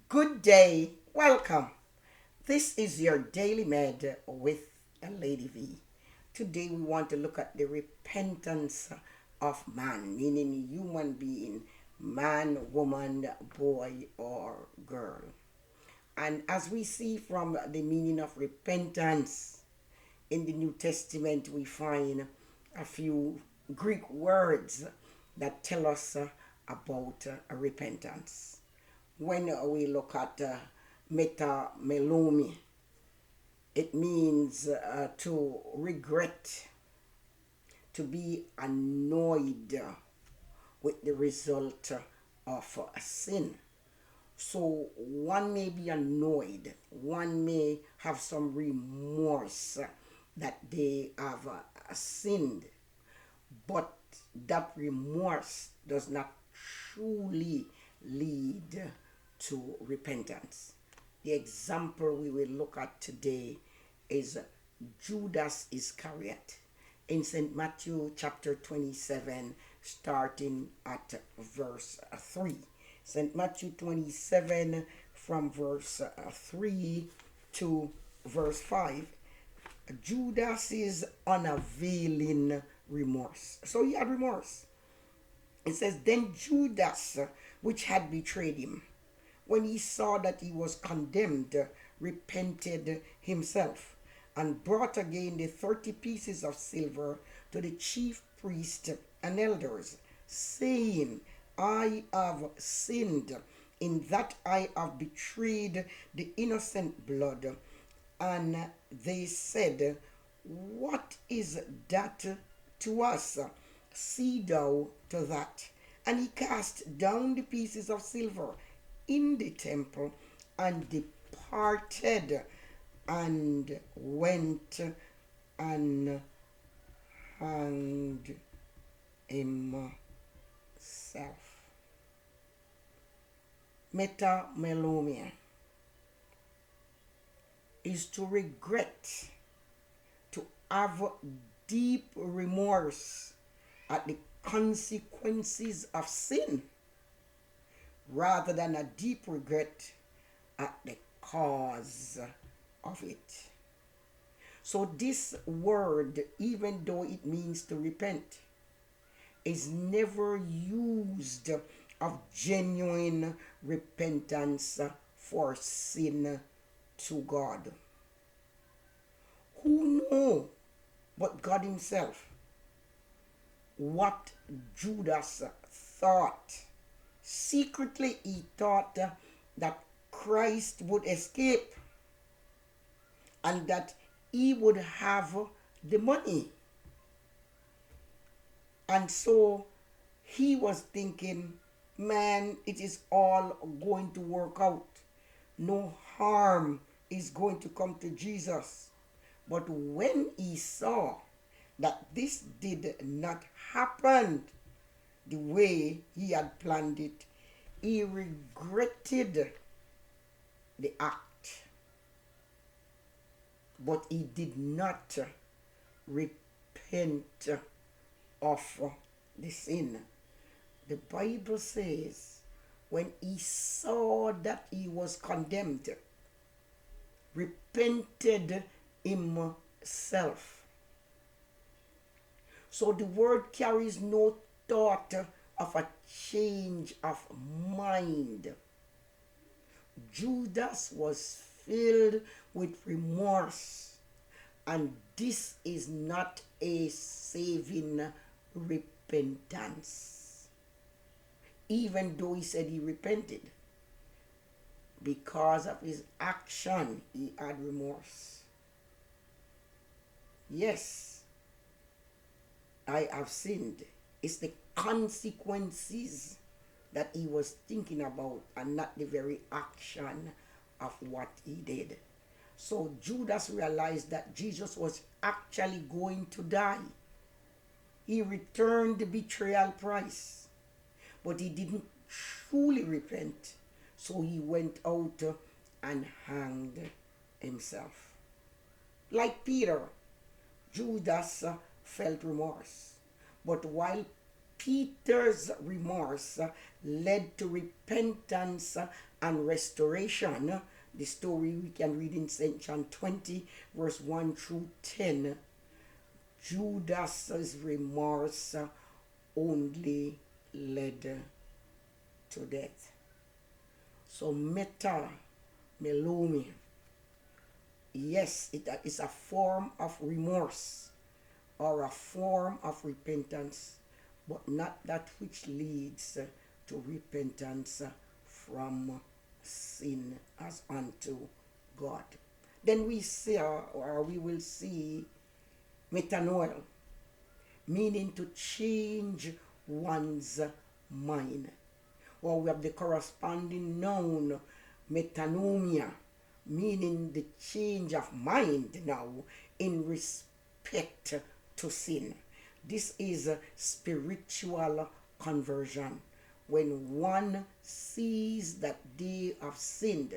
Good day, welcome. This is your Daily Med with a Lady V. Today we want to look at the repentance of man, meaning human being, man, woman, boy, or girl. And as we see from the meaning of repentance in the New Testament, we find a few Greek words that tell us about repentance. When we look at Metamelomai, it means to regret, to be annoyed with the result of a sin. So one may be annoyed, one may have some remorse that they have sinned, but that remorse does not truly lead to repentance. The example we will look at today is Judas Iscariot in St. Matthew chapter 27, starting at verse 3. St. Matthew 27 from verse 3 to verse 5. Judas's unavailing remorse. So he had remorse. It says, Then Judas, which had betrayed him, when he saw that he was condemned, repented himself, and brought again the 30 pieces of silver to the chief priests and elders, saying, I have sinned in that I have betrayed the innocent blood. And they said, What is that to us? See thou to that. And he cast down the pieces of silver in the temple and departed and went and hanged himself. Metamelomai is to regret, to have deep remorse at the consequences of sin, rather than a deep regret at the cause of it. So this word, even though it means to repent, is never used of genuine repentance for sin to God. Who know but God himself what Judas thought? Secretly he thought that Christ would escape and that he would have the money. And so he was thinking, man, it is all going to work out. No harm is going to come to Jesus. But when he saw that this did not happen the way he had planned it, he regretted the act. But he did not repent of the sin. The Bible says when he saw that he was condemned, repented himself. So the word carries no thought of a change of mind. Judas was filled with remorse, and this is not a saving repentance. Even though he said he repented, because of his action, he had remorse. Yes, I have sinned. It's the consequences that he was thinking about and not the very action of what he did. So Judas realized that Jesus was actually going to die. He returned the betrayal price, but he didn't truly repent. So he went out and hanged himself. Like Peter, Judas felt remorse. But while Peter's remorse led to repentance and restoration. The story we can read in St. John 20, verse 1 through 10. Judas's remorse only led to death. So Metamelomai, yes, it is a form of remorse or a form of repentance, but not that which leads to repentance from sin as unto God. Then we see, or we will see, metanoia, meaning to change one's mind. Or we have the corresponding noun, metanomia, meaning the change of mind now in respect to sin. This is a spiritual conversion. When one sees that they have sinned,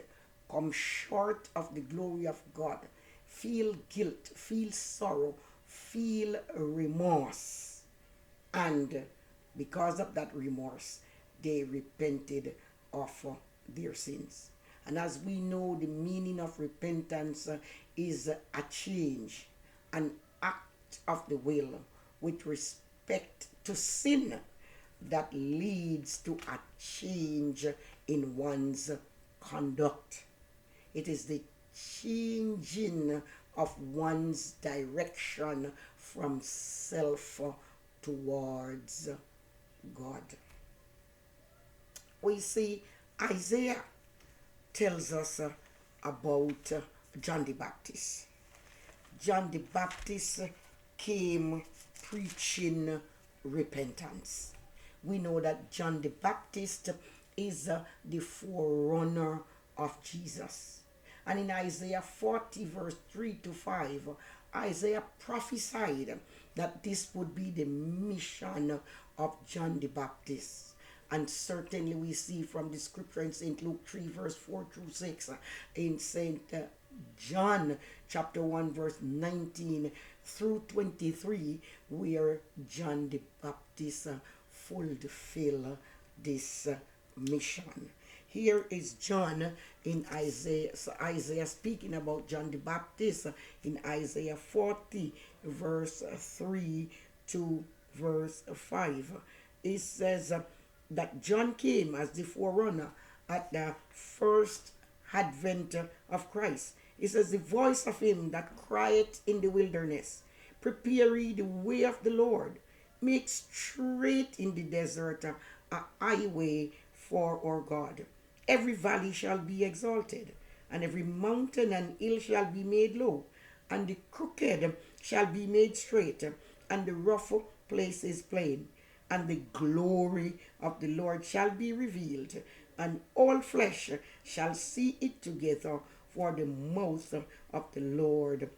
come short of the glory of God, feel guilt, feel sorrow, feel remorse, and because of that remorse, they repented of their sins. And as we know, the meaning of repentance is a change, an act of the will with respect to sin that leads to a change in one's conduct. It is the changing of one's direction from self towards God. We see Isaiah tells us about John the Baptist. John the Baptist came preaching repentance. We know that John the Baptist is the forerunner of Jesus. And in Isaiah 40, verse 3 to 5, Isaiah prophesied that this would be the mission of John the Baptist. And certainly we see from the scripture in St. Luke 3, verse 4 through 6, in St. John chapter 1, verse 19 through 23, where John the Baptist fulfill this mission. Here is John in Isaiah. So Isaiah speaking about John the Baptist in Isaiah 40, verse 3 to verse 5. It says that John came as the forerunner at the first advent of Christ. It says, the voice of him that crieth in the wilderness, prepare ye the way of the Lord, make straight in the desert a highway for our God. Every valley shall be exalted, and every mountain and hill shall be made low, and the crooked shall be made straight, and the rough places plain. And the glory of the Lord shall be revealed, and all flesh shall see it together, for the mouth of the Lord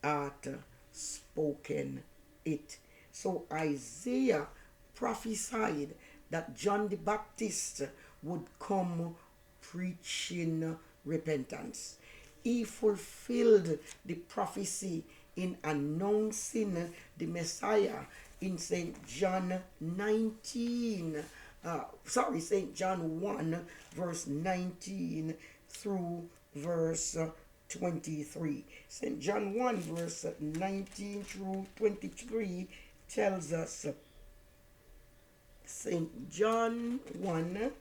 hath spoken it. So Isaiah prophesied that John the Baptist would come preaching repentance. He fulfilled the prophecy in announcing the Messiah in St. John 1, verse 19 through verse 23. St. John 1, verse 19 through 23 tells us, St. John 1,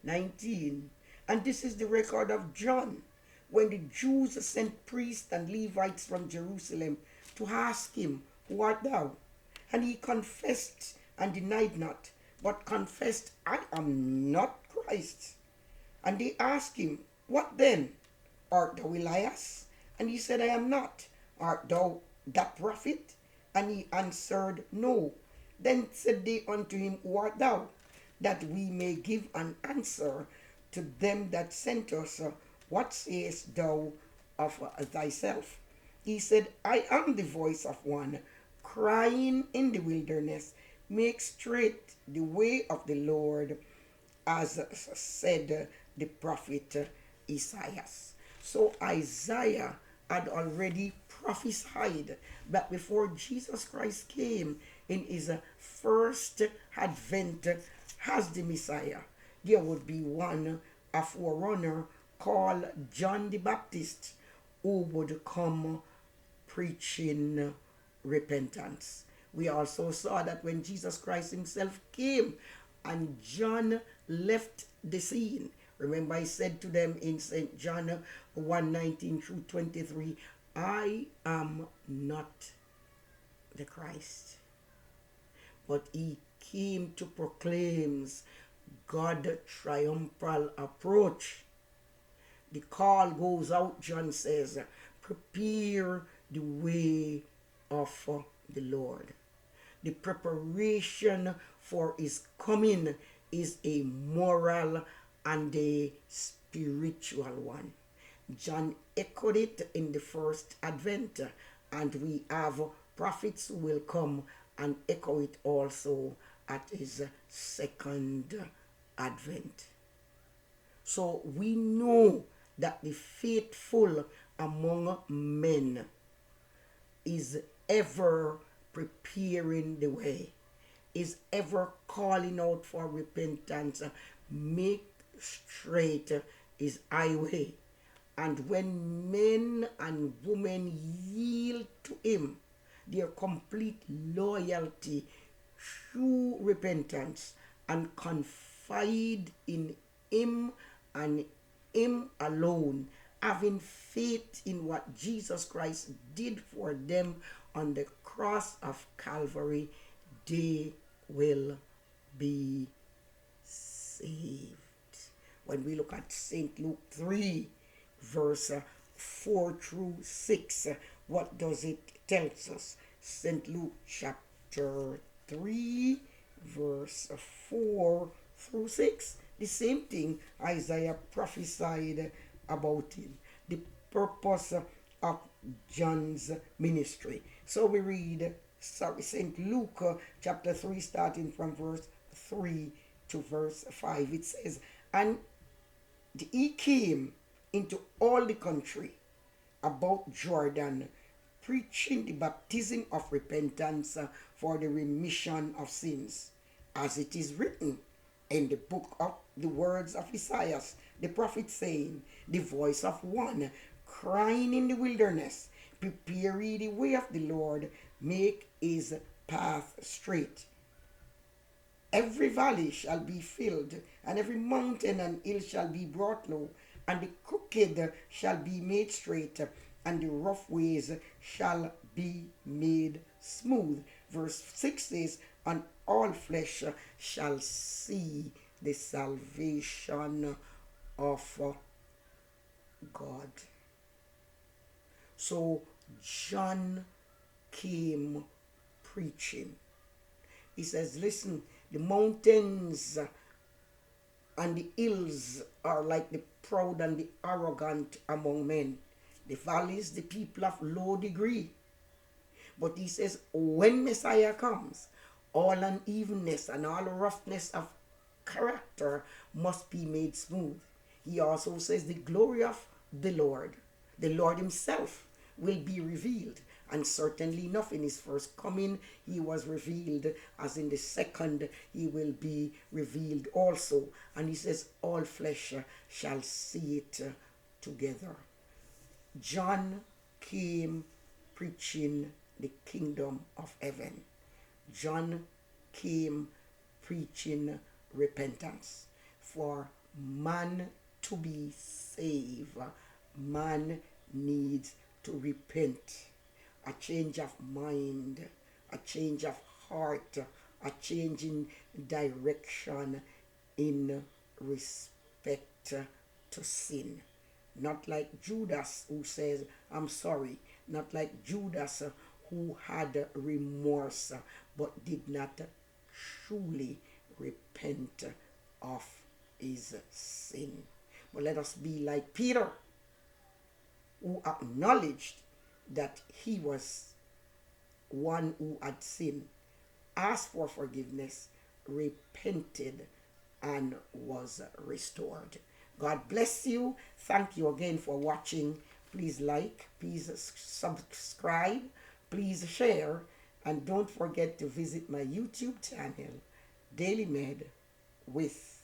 19, and this is the record of John, when the Jews sent priests and Levites from Jerusalem to ask him, who art thou? And he confessed and denied not, but confessed, I am not Christ. And they asked him, what then? Art thou Elias? And he said, I am not. Art thou that prophet? And he answered, no. Then said they unto him, who art thou? That we may give an answer to them that sent us. What sayest thou of thyself? He said, I am the voice of one crying in the wilderness, make straight the way of the Lord, as said the prophet Isaiah. So Isaiah had already prophesied that before Jesus Christ came, in his first advent as the Messiah, there would be one, a forerunner called John the Baptist, who would come preaching repentance. We also saw that when Jesus Christ himself came and John left the scene, remember I said to them in St. John 1:19 through 23, I am not the Christ, but he came to proclaim God's triumphal approach. The call goes out, John says, prepare the way of the Lord. The preparation for his coming is a moral and a spiritual one. John echoed it in the first advent, and we have prophets who will come and echo it also at his second advent. So we know that the faithful among men is ever preparing the way, is ever calling out for repentance, make straight his highway. And when men and women yield to him, their complete loyalty, true repentance, and confide in him and him alone, having faith in what Jesus Christ did for them on the cross of Calvary, they will be saved. When we look at St. Luke 3, verse 4 through 6, what does it tell us? St. Luke chapter 3, verse 4 through 6. The same thing Isaiah prophesied about him. The purpose of John's ministry. So we read St. Luke chapter 3, starting from verse 3 to verse 5. It says, and he came into all the country about Jordan, preaching the baptism of repentance for the remission of sins, as it is written in the book of the words of Isaiah, the prophet, saying, the voice of one crying in the wilderness, prepare ye the way of the Lord, make his path straight. Every valley shall be filled, and every mountain and hill shall be brought low, and the crooked shall be made straight, and the rough ways shall be made smooth. Verse 6 says, and all flesh shall see the salvation of God. So John came preaching. He says, listen, the mountains and the hills are like the proud and the arrogant among men. The valleys, the people of low degree. But he says, when Messiah comes, all unevenness and all roughness of character must be made smooth. He also says the glory of the Lord himself, will be revealed. And certainly enough, in his first coming, he was revealed, as in the second, he will be revealed also. And he says, all flesh shall see it together. John came preaching the kingdom of heaven. John came preaching repentance. For man to be saved, man needs to repent. A change of mind, a change of heart, a change in direction in respect to sin. Not like Judas, who says, I'm sorry. Not like Judas, who had remorse but did not truly repent of his sin. But let us be like Peter, who acknowledged that he was one who had sinned, asked for forgiveness, repented, and was restored. God bless you. Thank you again for watching. Please like, please subscribe, please share, And don't forget to visit my YouTube channel, Daily Med with